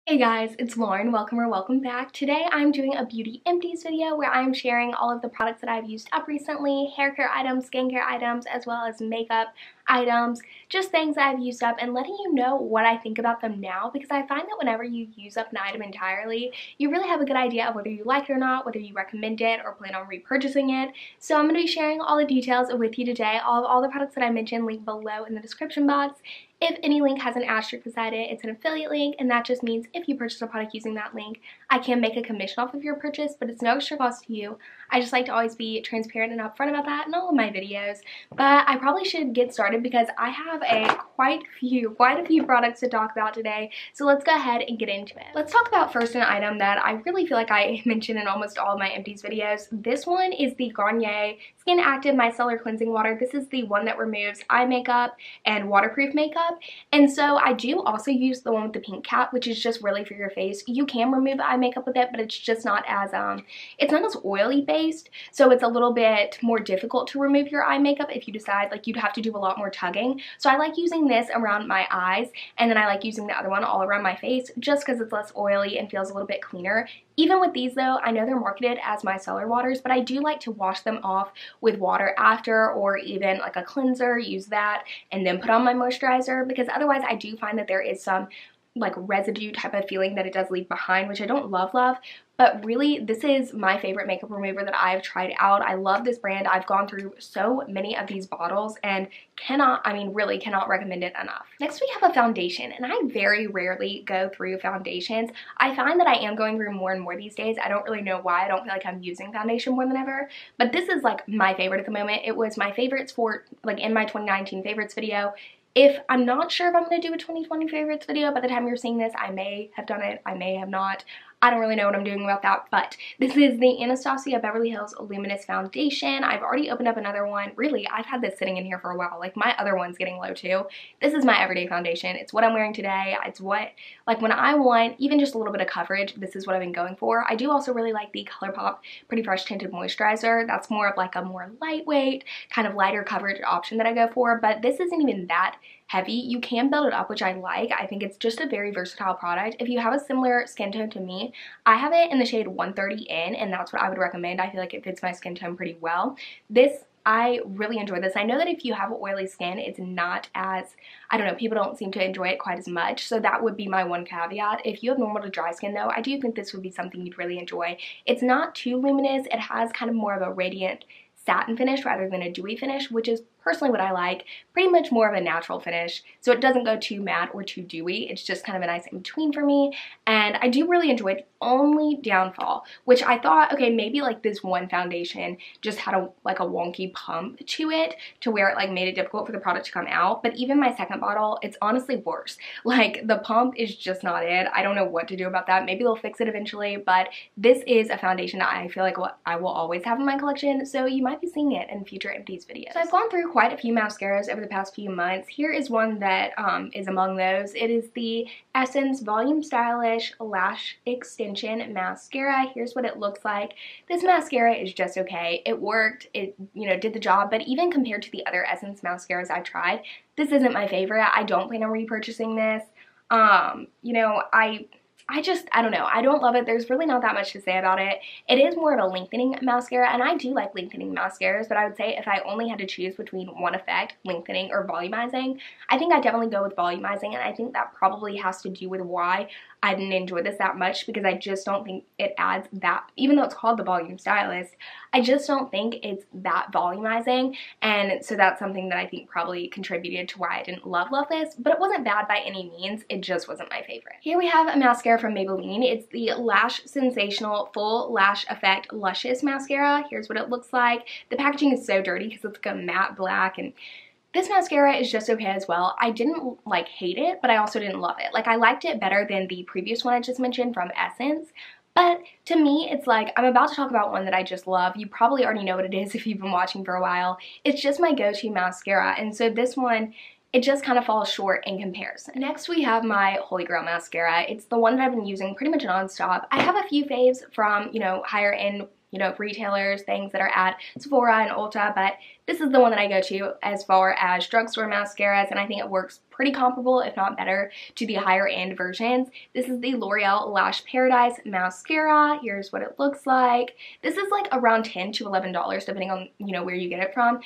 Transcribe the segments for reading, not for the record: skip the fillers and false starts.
Hey guys, it's Lauren. Welcome back. Today I'm doing a beauty empties video where I'm sharing all of the products that I've used up recently, hair care items, skincare items, as well as makeup items, just things that I've used up, and letting you know what I think about them now, because I find that whenever you use up an item entirely, you really have a good idea of whether you like it or not, whether you recommend it or plan on repurchasing it. So I'm going to be sharing all the details with you today. All the products that I mentioned linked below in the description box. If any link has an asterisk beside it, it's an affiliate link, and that just means if you purchase a product using that link, I can make a commission off of your purchase, but it's no extra cost to you. I just like to always be transparent and upfront about that in all of my videos. But I probably should get started because I have quite a few products to talk about today, so let's go ahead and get into it. Let's talk about first an item that I really feel like I mention in almost all of my empties videos. This one is the Garnier Skin Active Micellar Cleansing Water. This is the one that removes eye makeup and waterproof makeup. And so I do also use the one with the pink cap, which is just really for your face. You can remove eye makeup with it, but it's just not as it's not as oily based, so it's a little bit more difficult to remove your eye makeup if you decide, like, you'd have to do a lot more tugging. So I like using this around my eyes, and then I like using the other one all around my face just because it's less oily and feels a little bit cleaner. Even with these though, I know they're marketed as micellar waters, but I do like to wash them off with water after, or even like a cleanser, use that and then put on my moisturizer, because otherwise I do find that there is some like residue type of feeling that it does leave behind, which I don't love. But really, this is my favorite makeup remover that I've tried out. I love this brand. I've gone through so many of these bottles and really cannot recommend it enough. Next we have a foundation, and I very rarely go through foundations. I find that I am going through more and more these days. I don't really know why. I don't feel like I'm using foundation more than ever, but this is like my favorite at the moment. It was my favorites for like in my 2019 favorites video. If I'm not sure if I'm going to do a 2020 favorites video by the time you're seeing this, I may have done it, I may have not. I don't really know what I'm doing about that, but this is the Anastasia Beverly Hills Luminous Foundation. I've already opened up another one. Really, I've had this sitting in here for a while. Like, my other one's getting low too. This is my everyday foundation. It's what I'm wearing today. It's what, like, when I want even just a little bit of coverage, this is what I've been going for. I do also really like the ColourPop Pretty Fresh Tinted Moisturizer. That's more of like a more lightweight, kind of lighter coverage option that I go for, but this isn't even that heavy. You can build it up, which I like. I think it's just a very versatile product. If you have a similar skin tone to me, I have it in the shade 130N, and that's what I would recommend. I feel like it fits my skin tone pretty well. I really enjoy this. I know that if you have oily skin, it's not as, I don't know, people don't seem to enjoy it quite as much, so that would be my one caveat. If you have normal to dry skin though, I do think this would be something you'd really enjoy. It's not too luminous. It has kind of more of a radiant satin finish rather than a dewy finish, which is personally what I like. Pretty much more of a natural finish, so it doesn't go too matte or too dewy. It's just kind of a nice in between for me, and I do really enjoy it. Only downfall, which I thought, okay, maybe like this one foundation just had a wonky pump to it to where it like made it difficult for the product to come out, but even my second bottle, it's honestly worse. Like, the pump is just not it. I don't know what to do about that. Maybe they'll fix it eventually, but this is a foundation that I feel like I will always have in my collection, so you might be seeing it in future empties videos. So I've gone through quite a few mascaras over the past few months. Here is one that is among those. It is the Essence Volume Stylish Lash Extension Mascara. Here's what it looks like. This mascara is just okay. It worked. It, did the job, but even compared to the other Essence mascaras I tried, this isn't my favorite. I don't plan on repurchasing this. I don't know. I don't love it. There's really not that much to say about it. It is more of a lengthening mascara, and I do like lengthening mascaras, but I would say if I only had to choose between one effect, lengthening or volumizing, I think I definitely go with volumizing, and I think that probably has to do with why I didn't enjoy this that much, because I just don't think it adds that, even though it's called the Volume Stylist, I just don't think it's that volumizing, and so that's something that I think probably contributed to why I didn't love this, but it wasn't bad by any means. It just wasn't my favorite. Here we have a mascara from Maybelline. It's the Lash Sensational Full Lash Effect Luscious Mascara. Here's what it looks like. The packaging is so dirty because it's like a matte black, and this mascara is just okay as well. I didn't like hate it, but I also didn't love it. Like, I liked it better than the previous one I just mentioned from Essence. But to me, it's like, I'm about to talk about one that I just love. You probably already know what it is if you've been watching for a while. It's just my go-to mascara. And so this one it just kind of falls short in comparison. Next, we have my Holy Grail mascara. It's the one that I've been using pretty much nonstop. I have a few faves from, you know, higher end, you know, retailers, things that are at Sephora and Ulta, but this is the one that I go to as far as drugstore mascaras, and I think it works pretty comparable, if not better, to the higher end versions. This is the L'Oreal Lash Paradise mascara. Here's what it looks like. This is like around $10 to $11 depending on, you know, where you get it from.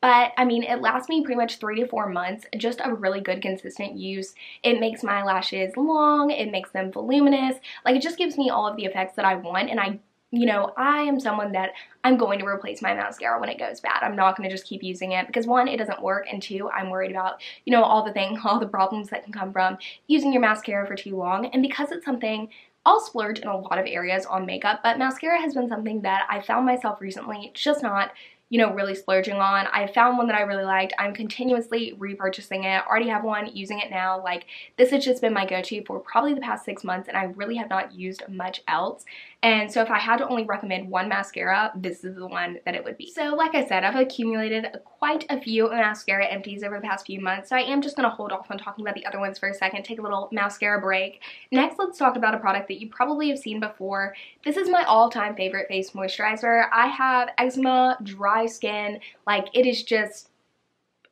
But I mean, it lasts me pretty much 3 to 4 months, just a really good consistent use. It makes my lashes long, it makes them voluminous, like it just gives me all of the effects that I want. And you know, I am someone that I'm going to replace my mascara when it goes bad. I'm not going to just keep using it because 1, it doesn't work, and 2, I'm worried about, you know, all the problems that can come from using your mascara for too long. And because it's something, I'll splurge in a lot of areas on makeup, but mascara has been something that I found myself recently just not, you know, really splurging on. I found one that I really liked. I'm continuously repurchasing it. I already have one, using it now. Like, this has just been my go-to for probably the past 6 months, and I really have not used much else. And so if I had to only recommend one mascara, this is the one that it would be. So like I said, I've accumulated quite a few mascara empties over the past few months, so I am just going to hold off on talking about the other ones for a second, take a little mascara break. Next, let's talk about a product that you probably have seen before. This is my all-time favorite face moisturizer. I have eczema, dry skin, like it is just,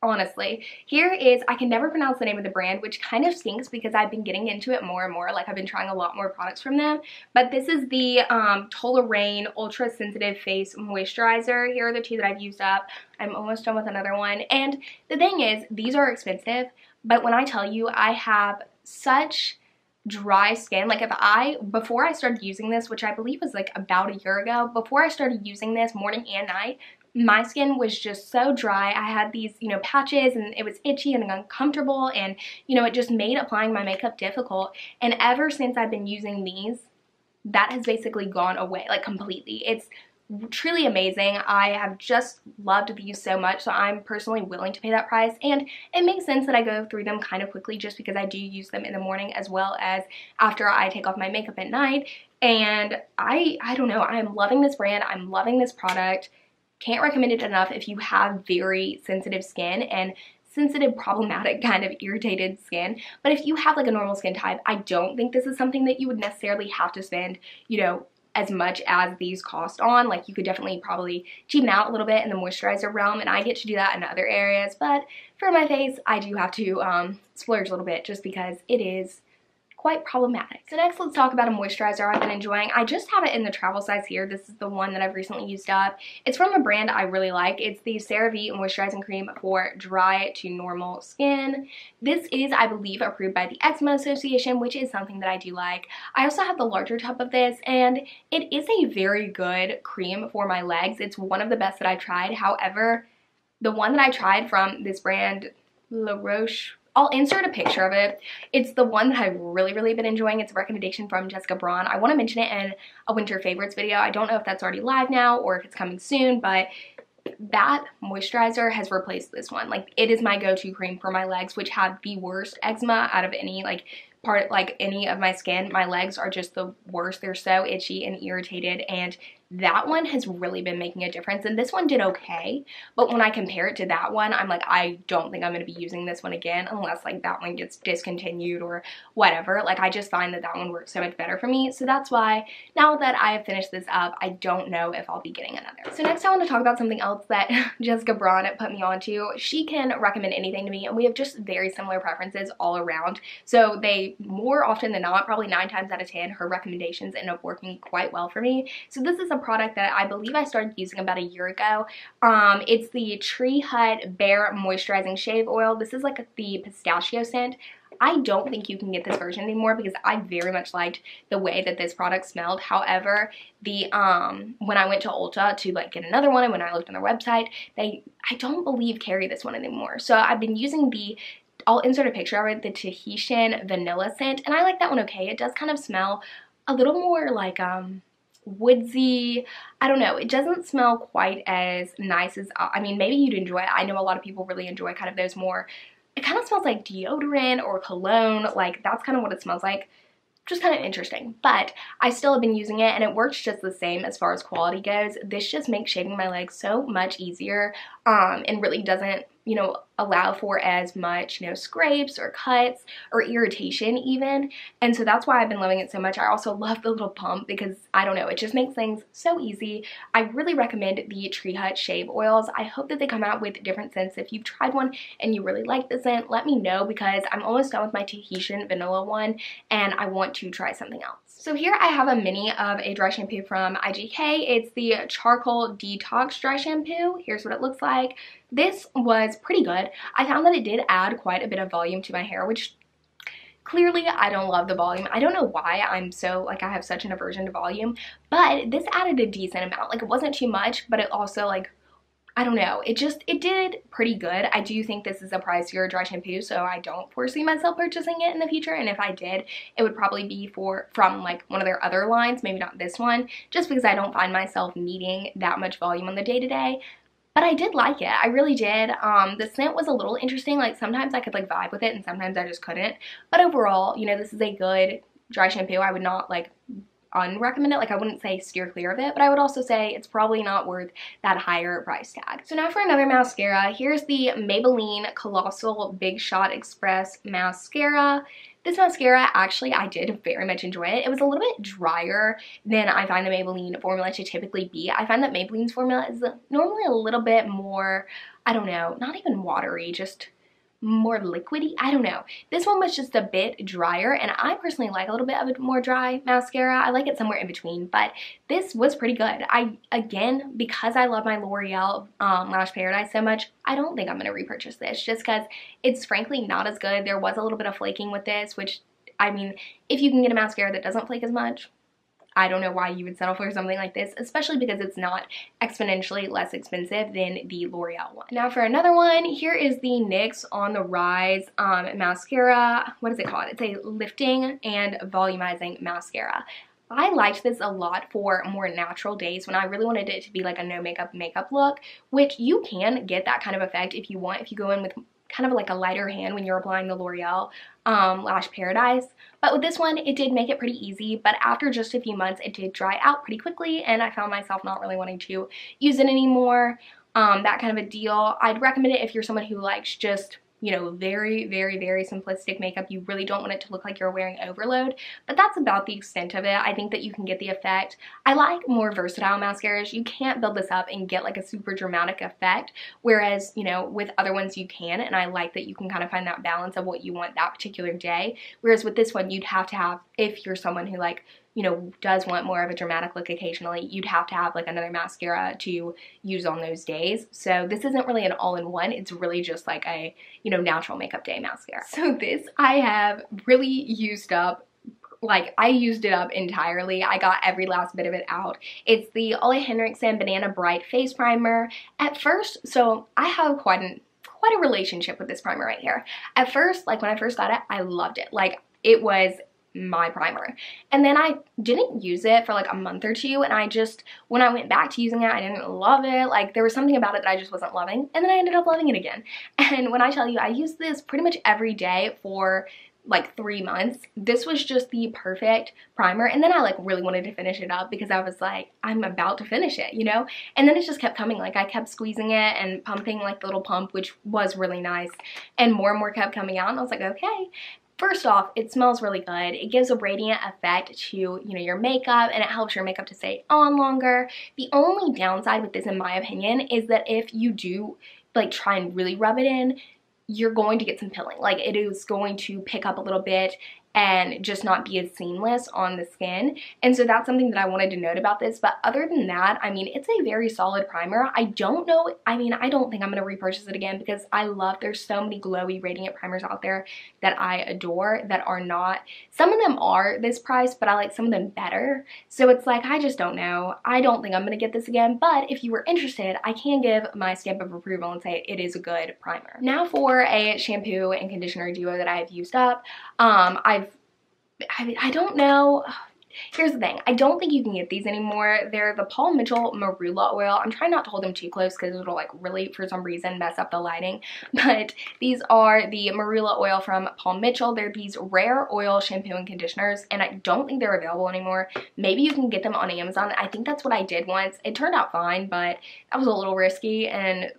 honestly. Here is, I can never pronounce the name of the brand, which kind of stinks because I've been getting into it more and more. Like, I've been trying a lot more products from them. But this is the Toleraine Ultra Sensitive Face Moisturizer. Here are the 2 that I've used up. I'm almost done with another one. And the thing is, these are expensive, but when I tell you, I have such dry skin. Like, before I started using this, which I believe was like about a year ago, before I started using this morning and night, my skin was just so dry. I had these, you know, patches, and it was itchy and uncomfortable, and, you know, it just made applying my makeup difficult. And ever since I've been using these, that has basically gone away, like, completely. It's truly amazing. I have just loved these so much, so I'm personally willing to pay that price. And it makes sense that I go through them kind of quickly just because I do use them in the morning as well as after I take off my makeup at night. And I don't know, I'm loving this brand. I'm loving this product. Can't recommend it enough if you have very sensitive skin and sensitive, problematic, kind of irritated skin. But if you have like a normal skin type, I don't think this is something that you would necessarily have to spend, you know, as much as these cost on. Like, you could definitely probably cheapen out a little bit in the moisturizer realm, and I get to do that in other areas. But for my face, I do have to splurge a little bit just because it is quite problematic. So next, let's talk about a moisturizer I've been enjoying. I just have it in the travel size here. This is the one that I've recently used up. It's from a brand I really like. It's the CeraVe Moisturizing Cream for dry to normal skin. This is, I believe, approved by the Eczema Association, which is something that I do like. I also have the larger tub of this, and it is a very good cream for my legs. It's one of the best that I've tried. However, the one that I tried from this brand, La Roche, I'll insert a picture of it. It's the one that I've really been enjoying. It's a recommendation from Jessica Braun. I want to mention it in a winter favorites video. I don't know if that's already live now or if it's coming soon, but that moisturizer has replaced this one. Like, it is my go-to cream for my legs, which have the worst eczema out of any any of my skin. My legs are just the worst. They're so itchy and irritated, and that one has really been making a difference. And this one did okay, but when I compare it to that one, I'm like, I don't think I'm going to be using this one again unless like that one gets discontinued or whatever. Like, I just find that that one works so much better for me. So that's why now that I have finished this up, I don't know if I'll be getting another. So next I want to talk about something else that Jessica Braun put me onto. She can recommend anything to me, and we have just very similar preferences all around. So they, more often than not, probably 9 times out of 10, her recommendations end up working quite well for me. So this is a product that I believe I started using about a year ago. It's the Tree Hut Bare Moisturizing Shave Oil. This is like the pistachio scent. I don't think you can get this version anymore because I very much liked the way that this product smelled. However, the when I went to Ulta to like get another one, and when I looked on their website, I don't believe carry this one anymore. So I've been using the, I'll insert a picture of it, the Tahitian Vanilla scent, and I like that one okay. It does kind of smell a little more like woodsy. I don't know, it doesn't smell quite as nice as, I mean, maybe you'd enjoy it. I know a lot of people really enjoy kind of those more, it kind of smells like deodorant or cologne. Like, that's kind of what it smells like. Just kind of interesting, but I still have been using it, and it works just the same as far as quality goes. This just makes shaving my legs so much easier, and really doesn't, you know, allow for as much, you know, scrapes or cuts or irritation even. And so that's why I've been loving it so much. I also love the little pump because, I don't know, it just makes things so easy. I really recommend the Tree Hut shave oils. I hope that they come out with different scents. If you've tried one and you really like the scent, let me know because I'm almost done with my Tahitian vanilla one and I want to try something else. So here I have a mini of a dry shampoo from IGK. It's the Charcoal Detox Dry Shampoo. Here's what it looks like. This was pretty good. I found that it did add quite a bit of volume to my hair, which clearly I don't love the volume. I don't know why I'm so, like, I have such an aversion to volume, but this added a decent amount. Like, it wasn't too much, but it also, like, I don't know, it did pretty good. I do think this is a pricier dry shampoo, so I don't foresee myself purchasing it in the future, and if I did, it would probably be from like one of their other lines, maybe not this one, just because I don't find myself needing that much volume on the day-to-day. But I did like it. I really did. The scent was a little interesting. Like, sometimes I could, like, vibe with it and sometimes I just couldn't. But overall, you know, this is a good dry shampoo. I would not, like, unrecommend it. Like, I wouldn't say steer clear of it, but I would also say it's probably not worth that higher price tag. So now for another mascara, here's the Maybelline Colossal Big Shot Express Mascara. This mascara, actually, I did very much enjoy it. It was a little bit drier than I find the Maybelline formula to typically be. I find that Maybelline's formula is normally a little bit more, I don't know, not even watery, just more liquidy. I don't know. This one was just a bit drier, and I personally like a little bit of a more dry mascara. I like it somewhere in between, but this was pretty good. Again, because I love my L'Oreal Lash Paradise so much, I don't think I'm going to repurchase this just because it's frankly not as good. There was a little bit of flaking with this, which, I mean, if you can get a mascara that doesn't flake as much, I don't know why you would settle for something like this, especially because it's not exponentially less expensive than the L'Oreal one. Now for another one, here is the NYX On The Rise mascara. What is it called? It's a lifting and volumizing mascara. I liked this a lot for more natural days when I really wanted it to be like a no makeup look, which you can get that kind of effect if you want, if you go in with kind of like a lighter hand when you're applying the L'Oreal Lash Paradise. But with this one, it did make it pretty easy, but after just a few months, it did dry out pretty quickly, and I found myself not really wanting to use it anymore. That kind of a deal. I'd recommend it if you're someone who likes just, you know, very, very, very simplistic makeup. You really don't want it to look like you're wearing overload, but that's about the extent of it. I think that you can get the effect. I like more versatile mascaras. You can't build this up and get like a super dramatic effect, whereas, you know, with other ones you can, and I like that you can kind of find that balance of what you want that particular day, whereas with this one, you'd have to have, if you're someone who, like, you know, does want more of a dramatic look occasionally, you'd have to have like another mascara to use on those days. So this isn't really an all-in-one. It's really just like a, you know, natural makeup day mascara. So this I have really used up. Like, I used it up entirely. I got every last bit of it out. It's the Ole Henriksen Banana Bright Face Primer. At first, so I have quite a relationship with this primer right here. At first, like when I first got it, I loved it. Like, it was my primer, and then I didn't use it for like a month or two, and I just, when I went back to using it, I didn't love it. Like, there was something about it that I just wasn't loving, and then I ended up loving it again. And when I tell you, I used this pretty much every day for like 3 months. This was just the perfect primer, and then I like really wanted to finish it up because I was like, I'm about to finish it, you know? And then it just kept coming. Like, I kept squeezing it and pumping like the little pump, which was really nice, and more kept coming out, and I was like, okay. First off, it smells really good. It gives a radiant effect to, you know, your makeup, and it helps your makeup to stay on longer. The only downside with this, in my opinion, is that if you do like try and really rub it in, you're going to get some pilling. Like, it is going to pick up a little bit and just not be as seamless on the skin. And so that's something that I wanted to note about this. But other than that, I mean, it's a very solid primer. I don't know, I mean, I don't think I'm going to repurchase it again because I love, there's so many glowy radiant primers out there that I adore that are not, some of them are this price, but I like some of them better. So it's like, I just don't know. I don't think I'm going to get this again, but if you were interested, I can give my stamp of approval and say it is a good primer. Now for a shampoo and conditioner duo that I have used up. I don't know. Here's the thing. I don't think you can get these anymore. They're the Paul Mitchell Marula oil. I'm trying not to hold them too close because it'll like really, for some reason, mess up the lighting. But these are the Marula oil from Paul Mitchell. They're these rare oil shampoo and conditioners, and I don't think they're available anymore. Maybe you can get them on Amazon. I think that's what I did once. It turned out fine, but that was a little risky, and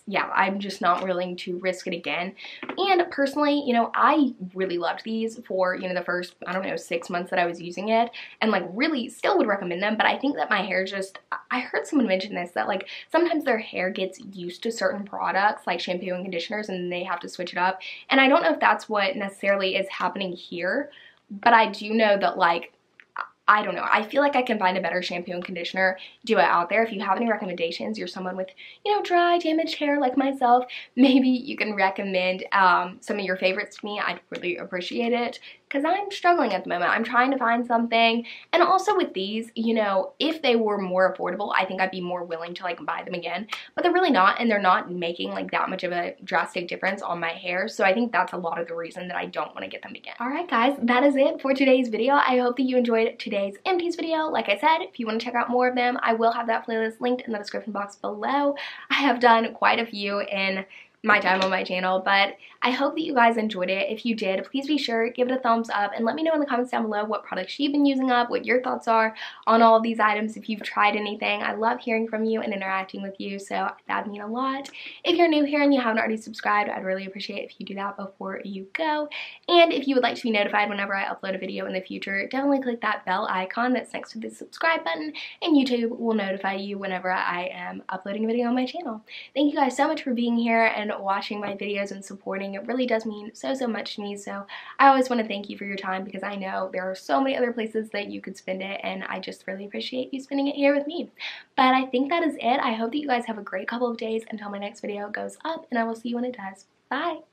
yeah, I'm just not willing to risk it again. And personally, you know, I really loved these for, you know, the first, I don't know, 6 months that I was using it, and like really still would recommend them. But I think that my hair just, I heard someone mention this, that like sometimes their hair gets used to certain products like shampoo and conditioners and they have to switch it up. And I don't know if that's what necessarily is happening here, but I do know that like, I don't know, I feel like I can find a better shampoo and conditioner, do it out there. If you have any recommendations, you're someone with, you know, dry, damaged hair like myself, maybe you can recommend some of your favorites to me. I'd really appreciate it, because I'm struggling at the moment. I'm trying to find something. And also with these, you know, if they were more affordable, I think I'd be more willing to like buy them again, but they're really not, and they're not making like that much of a drastic difference on my hair. So I think that's a lot of the reason that I don't want to get them again. All right, guys, that is it for today's video. I hope that you enjoyed today's empties video. Like I said, if you want to check out more of them, I will have that playlist linked in the description box below. I have done quite a few in my time on my channel, but I hope that you guys enjoyed it. If you did, please be sure, give it a thumbs up, and let me know in the comments down below what products you've been using up, what your thoughts are on all of these items, if you've tried anything. I love hearing from you and interacting with you, so that'd mean a lot. If you're new here and you haven't already subscribed, I'd really appreciate if you do that before you go. And if you would like to be notified whenever I upload a video in the future, definitely click that bell icon that's next to the subscribe button, and YouTube will notify you whenever I am uploading a video on my channel. Thank you guys so much for being here and watching my videos and supporting. It really does mean so much to me, so I always want to thank you for your time, because I know there are so many other places that you could spend it, and I just really appreciate you spending it here with me. But I think that is it. I hope that you guys have a great couple of days until my next video goes up, and I will see you when it does. Bye!